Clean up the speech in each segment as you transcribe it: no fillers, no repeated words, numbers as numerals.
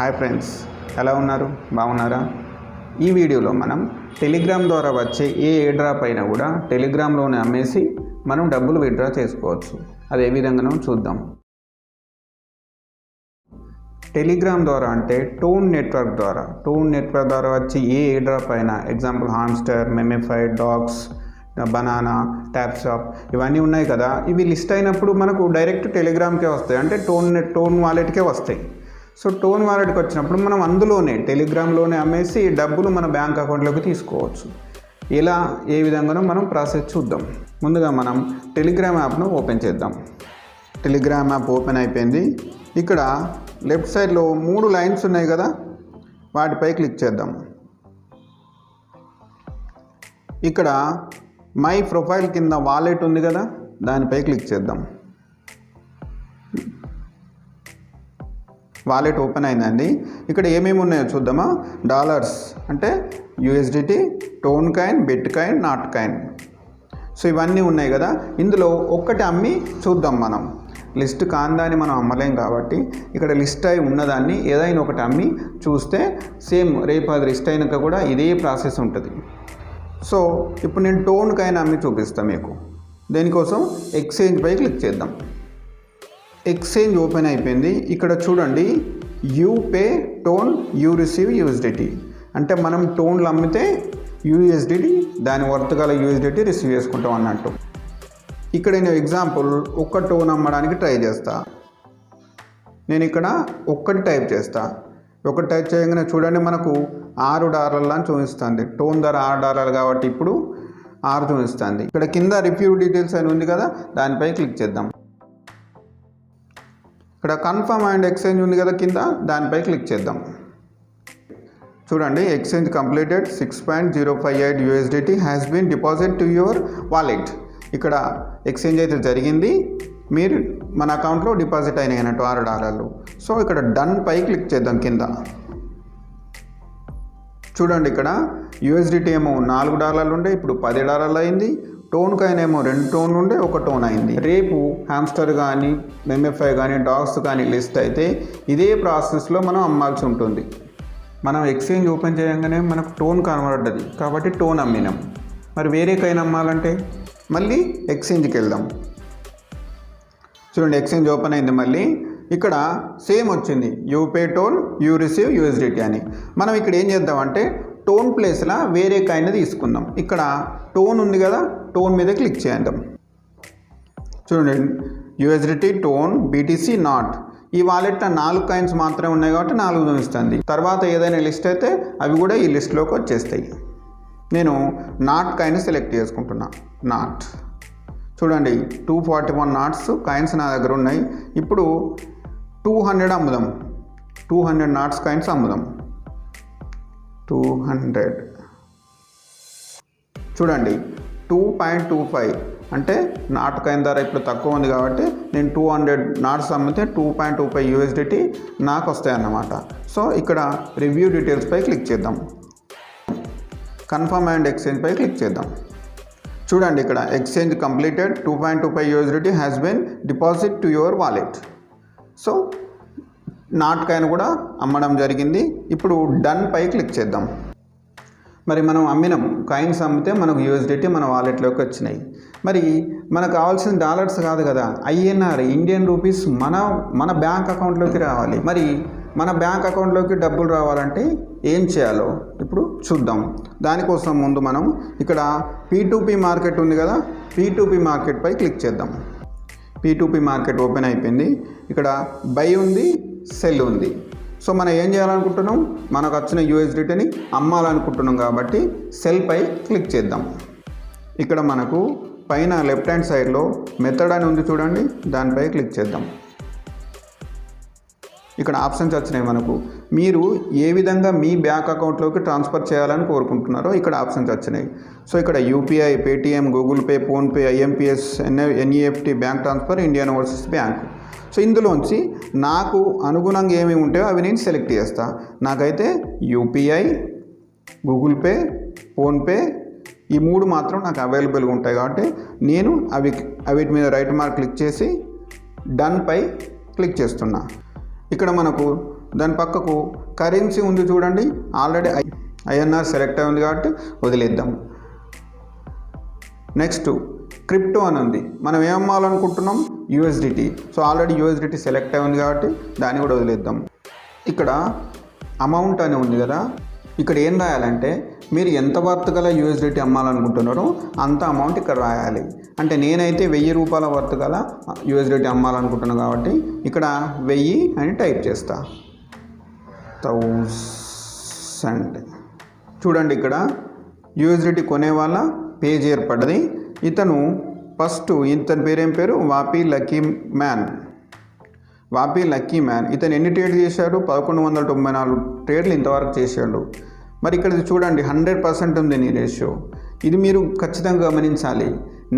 Hi friends, ఎలా ఉన్నారు? బాగున్నారా? ఈ వీడియోలో మనం టెలిగ్రామ్ ద్వారా వచ్చే ఏ డ్రాప్ అయినా కూడా టెలిగ్రామ్లోనే అమ్మేసి మనం డబ్బులు విత్డ్రా చేసుకోవచ్చు. అది ఏ విధంగానో చూద్దాం. టెలిగ్రామ్ ద్వారా అంటే టోన్ నెట్వర్క్ ద్వారా వచ్చి ఏ డ్రాప్ అయినా, example Hamster, MemeFi, Dogs, Banana, tap shop ఇవన్నీ ఉన్నాయి కదా. ఇవి లిస్ట్ అయినప్పుడు మనకు డైరెక్ట్ టెలిగ్రామ్కే వస్తాయి, అంటే టోన్ వాలెట్కే వస్తాయి. సో టోన్ వాలెట్కి వచ్చినప్పుడు మనం అందులోనే టెలిగ్రామ్లోనే అమ్మేసి డబ్బులు మన బ్యాంక్ అకౌంట్లోకి తీసుకోవచ్చు. ఇలా ఏ విధంగానో మనం ప్రాసెస్ చూద్దాం. ముందుగా మనం టెలిగ్రామ్ యాప్ను ఓపెన్ చేద్దాం. టెలిగ్రామ్ యాప్ ఓపెన్ అయిపోయింది. ఇక్కడ లెఫ్ట్ సైడ్లో 3 లైన్స్ ఉన్నాయి కదా, వాటిపై క్లిక్ చేద్దాం. ఇక్కడ మై ప్రొఫైల్ కింద వాలెట్ ఉంది కదా, దానిపై క్లిక్ చేద్దాం. వాలెట్ ఓపెన్ అయిందండి. ఇక్కడ ఏమేమి ఉన్నాయో చూద్దామా. డాలర్స్ అంటే USDT, tone coin, bit coin, not coin. So ఇవన్నీ ఉన్నాయి కదా. ఇందులో ఒక్కటి అమ్మి చూద్దాం. మనం లిస్ట్ కాందాన్ని మనం అమ్మలేం కాబట్టి ఇక్కడ లిస్ట్ అయి ఉన్నదాన్ని ఏదైనా ఒకటి అమ్మి చూస్తే సేమ్ రేపు అది లిస్ట్ అయినాక కూడా ఇదే ప్రాసెస్ ఉంటుంది. సో ఇప్పుడు నేను టోన్ కాయిన్ అమ్మి చూపిస్తాను మీకు. దేనికోసం ఎక్స్చేంజ్ పై క్లిక్ చేద్దాం. ఎక్స్చేంజ్ ఓపెన్ అయిపోయింది. ఇక్కడ చూడండి, you pay tone, you receive USDT. అంటే మనం టోన్లు అమ్మితే యూఎస్డిటీ, దాని వర్త్ గల యూఎస్డిటీ రిసీవ్ చేసుకుంటాం అన్నట్టు. ఇక్కడ నేను ఎగ్జాంపుల్ ఒక్క టోన్ అమ్మడానికి ట్రై చేస్తా. నేను ఇక్కడ ఒక్కటి టైప్ చేస్తా. ఒకటి టైప్ చేయగానే చూడండి, మనకు $6 అని చూపిస్తుంది. టోన్ ధర $6 కాబట్టి ఇప్పుడు 6 చూపిస్తుంది. ఇక్కడ కింద రివ్యూ డీటెయిల్స్ అని ఉంది కదా, దానిపై క్లిక్ చేద్దాం. ఇక్కడ కన్ఫర్మ్ అండ్ ఎక్స్చేంజ్ ఉంది కదా కింద, దానిపై క్లిక్ చేద్దాం. చూడండి, exchange completed, 6.058 USDT has been deposit to your wallet. ఇక్కడ ఎక్స్చేంజ్ అయితే జరిగింది, మీరు మన అకౌంట్లో డిపాజిట్ అయినాయి అన్నట్టు $6. సో ఇక్కడ డన్ పై క్లిక్ చేద్దాం. కింద చూడండి, ఇక్కడ యూఎస్డిటీ ఏమో $4 ఉండే, ఇప్పుడు $10 అయింది. టోన్ కాయిన్ ఏమో 2 టోన్లు ఉండే, 1 టోన్ అయింది. రేపు హామ్స్టర్ కానీ, మెమేఫై కానీ, డాగ్స్ కానీ లిస్ట్ అయితే ఇదే ప్రాసెస్లో మనం అమ్మాల్సి ఉంటుంది. మనం ఎక్స్చేంజ్ ఓపెన్ చేయగానే మనకు టోన్ కనబడ్డది కాబట్టి టోన్ అమ్మినాం. మరి వేరే కాయిన్ అమ్మాలంటే మళ్ళీ ఎక్స్చేంజ్కి వెళ్దాం. చూడండి, ఎక్స్చేంజ్ ఓపెన్ అయింది. మళ్ళీ ఇక్కడ సేమ్ వచ్చింది, you pay tone, you receive USDT అని. మనం ఇక్కడ ఏం చేద్దామంటే టోన్ ప్లేస్లో వేరే కాయిన్ తీసుకుందాం. ఇక్కడ టోన్ ఉంది కదా, టోన్ మీద క్లిక్ చేద్దాం. చూడండి, యూఎస్డిటీ, టోన్, బీటీసీ, నాట్. ఈ వాలెట్లో 4 కాయిన్స్ మాత్రమే ఉన్నాయి కాబట్టి 4 చూపిస్తుంది. తర్వాత ఏదైనా లిస్ట్ అయితే అవి కూడా ఈ లిస్ట్లోకి వచ్చేస్తాయి. నేను నాట్ కాయిన్ సెలెక్ట్ చేసుకుంటున్నా. నాట్ చూడండి, 241 నాట్స్ కాయిన్స్ నా దగ్గర ఉన్నాయి. ఇప్పుడు 200 అమ్ముదాం. 200 నాట్స్ కాయిన్స్ అమ్ముదాం. 200 చూడండి, 2.25 అంటే నాట్ కాయిన్ ధర ఇప్పుడు తక్కువ ఉంది కాబట్టి నేను 200 నాట్స్ అమ్మితే 2.25 USDT నాకు వస్తాయి అన్నమాట. సో ఇక్కడ రివ్యూ డీటెయిల్స్ పై క్లిక్ చేద్దాం. కన్ఫర్మ్ అండ్ ఎక్స్చేంజ్ పై క్లిక్ చేద్దాం. చూడండి, ఇక్కడ exchange completed, 2.25 USDT has been deposit to your wallet. So Notcoin కూడా అమ్మడం జరిగింది. ఇప్పుడు డన్ పై క్లిక్ చేద్దాం. మరి మనం అమ్మినాం, కాయిన్స్ అమ్మితే మనకు యూఎస్డిటీ మన వాలెట్లోకి వచ్చినాయి. మరి మనకు కావాల్సిన డాలర్స్ కాదు కదా, INR, ఇండియన్ రూపీస్ మన బ్యాంక్ అకౌంట్లోకి రావాలి. మరి మన బ్యాంక్ అకౌంట్లోకి డబ్బులు రావాలంటే ఏం చేయాలో ఇప్పుడు చూద్దాం. దానికోసం ముందు మనం ఇక్కడ P2P మార్కెట్ ఉంది కదా, P2P మార్కెట్ పై క్లిక్ చేద్దాం. P2P మార్కెట్ ఓపెన్ అయిపోయింది. ఇక్కడ బై ఉంది, సెల్ ఉంది. సో మనం ఏం చేయాలనుకుంటున్నాం, మనకు వచ్చిన యూఎస్డిటీని అమ్మాలనుకుంటున్నాం కాబట్టి సెల్ పై క్లిక్ చేద్దాం. ఇక్కడ మనకు పైన లెఫ్ట్ హ్యాండ్ సైడ్లో మెథడ్ అని ఉంది చూడండి, దానిపై క్లిక్ చేద్దాం. ఇక్కడ ఆప్షన్స్ వచ్చినాయి మనకు. మీరు ఏ విధంగా మీ బ్యాంక్ అకౌంట్లోకి ట్రాన్స్ఫర్ చేయాలని కోరుకుంటున్నారో ఇక్కడ ఆప్షన్స్ వచ్చినాయి. సో ఇక్కడ UPI, Paytm, Google pay, PhonePe, IMPS, NEFT, bank transfer, Indian overseas bank. So ఇందులోంచి నాకు అనుగుణంగా ఏమేమి ఉంటాయో అవి నేను సెలెక్ట్ చేస్తా. నాకైతే యూపీఐ, గూగుల్ పే, ఫోన్పే ఈ 3 మాత్రం నాకు అవైలబుల్గా ఉంటాయి కాబట్టి నేను అవిటి మీద రైట్ మార్క్ క్లిక్ చేసి డన్ పై క్లిక్ చేస్తున్నా. ఇక్కడ మనకు దాని పక్కకు కరెన్సీ ఉంది చూడండి, ఆల్రెడీ ఐఎన్ఆర్ సెలెక్ట్ అయి ఉంది కాబట్టి వదిలేద్దాం. నెక్స్ట్ క్రిప్టో అని ఉంది, మనం ఏం అమ్మాలనుకుంటున్నాం, USDT. So already USDT select అయి ఉంది కాబట్టి దాన్ని కూడా వదిలేద్దాం. ఇక్కడ అమౌంట్ అని ఉంది కదా, ఇక్కడ ఏం రాయాలంటే మీరు ఎంత వర్త్ గల యూఎస్డిటీ అమ్మాలనుకుంటున్నారో అంత అమౌంట్ ఇక్కడ రాయాలి. అంటే నేనైతే 1000 రూపాయల వర్త్ గల యూఎస్డిటీ అమ్మాలనుకుంటున్నాను కాబట్టి ఇక్కడ 1000 అని టైప్ చేస్తా. 1000. చూడండి ఇక్కడ యూఎస్డిటీ కొనే వాళ్ళ పేజ్ ఏర్పడ్డది. ఇతను ఫస్ట్, ఇతని పేరేం పేరు, వాపీ లక్కీ మ్యాన్. ఇతను ఎన్ని ట్రేడ్లు చేశాడు, 1194 ట్రేడ్లు ఇంతవరకు చేశాడు. మరి ఇక్కడ చూడండి 100% ఉంది నీ రేషియో. ఇది మీరు ఖచ్చితంగా గమనించాలి.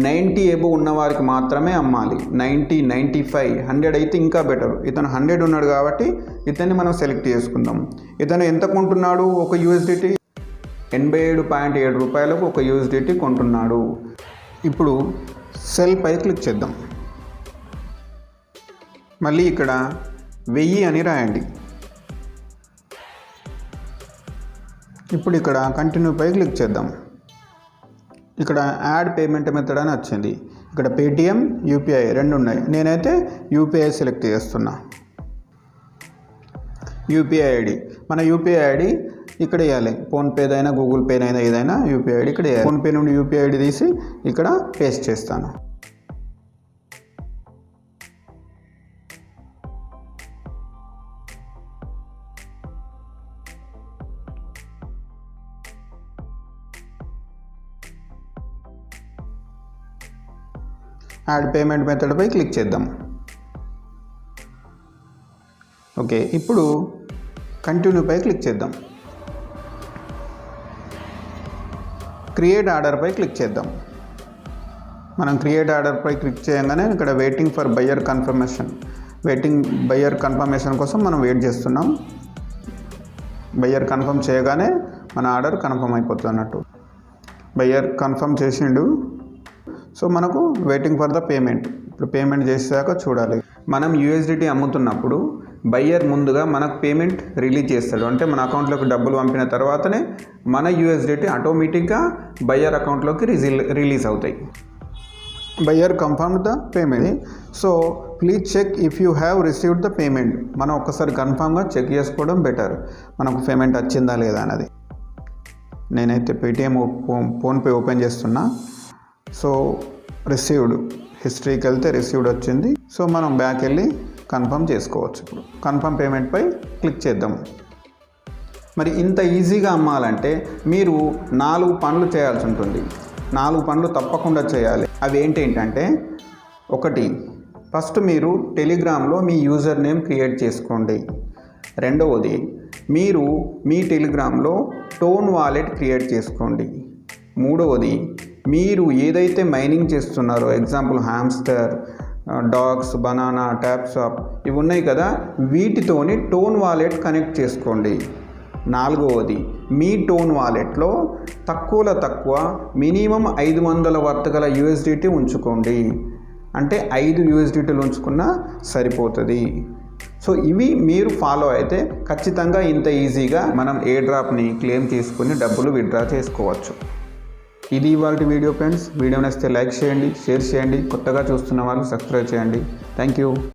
90 ఎబో ఉన్న వారికి మాత్రమే అమ్మాలి. 90, 95, 100 అయితే ఇంకా బెటర్. ఇతను 100 ఉన్నాడు కాబట్టి ఇతన్ని మనం సెలెక్ట్ చేసుకుందాం. ఇతను ఎంత కొంటున్నాడు, ఒక యూఎస్డిటీ 87.7 రూపాయలకు ఒక యూఎస్డిటీ కొంటున్నాడు. ఇప్పుడు సెల్ పై క్లిక్ చేద్దాం. మళ్ళీ ఇక్కడ 1000 అని రాయండి. ఇప్పుడు ఇక్కడ కంటిన్యూ పై క్లిక్ చేద్దాం. ఇక్కడ యాడ్ పేమెంట్ మెథడ్ అని వచ్చింది. ఇక్కడ పేటిఎం, యూపీఐ రెండు ఉన్నాయి. నేనైతే యూపీఐ సెలెక్ట్ చేస్తున్నా. యూపీఐ ఐడి, మన యూపీఐ ఐడి ఇక్కడ వేయాలి. ఫోన్పేదైనా, గూగుల్ పేనైనా, ఏదైనా యూపీఐ ఐడి ఇక్కడ వేయాలి. ఫోన్పే నుండి యూపీఐ ఐడి తీసి ఇక్కడ పేస్ట్ చేస్తాను. యాడ్ పేమెంట్ మెథడ్పై క్లిక్ చేద్దాం. ఓకే, ఇప్పుడు కంటిన్యూపై క్లిక్ చేద్దాం. క్రియేట్ ఆర్డర్పై క్లిక్ చేద్దాం. మనం క్రియేట్ ఆర్డర్పై క్లిక్ చేయగానే ఇక్కడ వెయిటింగ్ ఫర్ బయ్యర్ కన్ఫర్మేషన్ కోసం మనం వెయిట్ చేస్తున్నాం. బయ్యర్ కన్ఫర్మ్ చేయగానే మన ఆర్డర్ కన్ఫర్మ్ అయిపోతుంది అన్నట్టు. బయ్యర్ కన్ఫర్మ్ చేసిండు. సో మనకు వెయిటింగ్ ఫర్ ద పేమెంట్. ఇప్పుడు పేమెంట్ చేసాక చూడాలి. మనం యూఎస్డిటీ అమ్ముతున్నప్పుడు బయ్యర్ ముందుగా మనకు పేమెంట్ రిలీజ్ చేస్తాడు. అంటే మన అకౌంట్లోకి డబ్బులు పంపిన తర్వాతనే మన యూఎస్డిటీ ఆటోమేటిక్గా బయ్యర్ అకౌంట్లోకి రిలీజ్ అవుతాయి. Buyer confirm the payment. So please check if you have received the payment. మనం ఒక్కసారి కన్ఫామ్గా చెక్ చేసుకోవడం బెటర్, మనకు పేమెంట్ వచ్చిందా లేదా అన్నది. నేనైతే పేటిఎం, ఫోన్పే ఓపెన్ చేస్తున్నా. సో రిసీవ్డ్ హిస్టరీకి వెళ్తే రిసీవ్డ్ వచ్చింది. సో మనం బ్యాక్ వెళ్ళి కన్ఫర్మ్ చేసుకోవచ్చు. ఇప్పుడు కన్ఫర్మ్ పేమెంట్పై క్లిక్ చేద్దాం. మరి ఇంత ఈజీగా అమ్మాలంటే మీరు 4 పనులు చేయాల్సి ఉంటుంది. 4 పనులు తప్పకుండా చేయాలి. అవి ఏంటంటే, 1, ఫస్ట్ మీరు టెలిగ్రామ్లో మీ యూజర్ నేమ్ క్రియేట్ చేసుకోండి. 2వది, మీరు మీ టెలిగ్రామ్లో టోన్ వాలెట్ క్రియేట్ చేసుకోండి. 3వది, మీరు ఏదైతే మైనింగ్ చేస్తున్నారో, ఎగ్జాంపుల్ హ్యామ్స్టర్, డాగ్స్, బనానా, ట్యాప్సాప్ ఇవి ఉన్నాయి కదా, వీటితోని టోన్ వాలెట్ కనెక్ట్ చేసుకోండి. 4వది, మీ టోన్ వాలెట్లో తక్కువ మినిమం 500 వర్త్ గల యూఎస్డిటీ ఉంచుకోండి. అంటే 5 యూఎస్డిటీలు ఉంచుకున్నా సరిపోతుంది. సో ఇవి మీరు ఫాలో అయితే ఖచ్చితంగా ఇంత ఈజీగా మనం ఏ డ్రాప్ని క్లెయిమ్ చేసుకుని డబ్బులు విత్డ్రా చేసుకోవచ్చు. ఇది ఇవాల్టి వీడియో ఫ్రెండ్స్. వీడియో నచ్చితే లైక్ చేయండి, షేర్ చేయండి. కొత్తగా చూస్తున్న వాళ్ళు సబ్స్క్రైబ్ చేయండి. Thank you.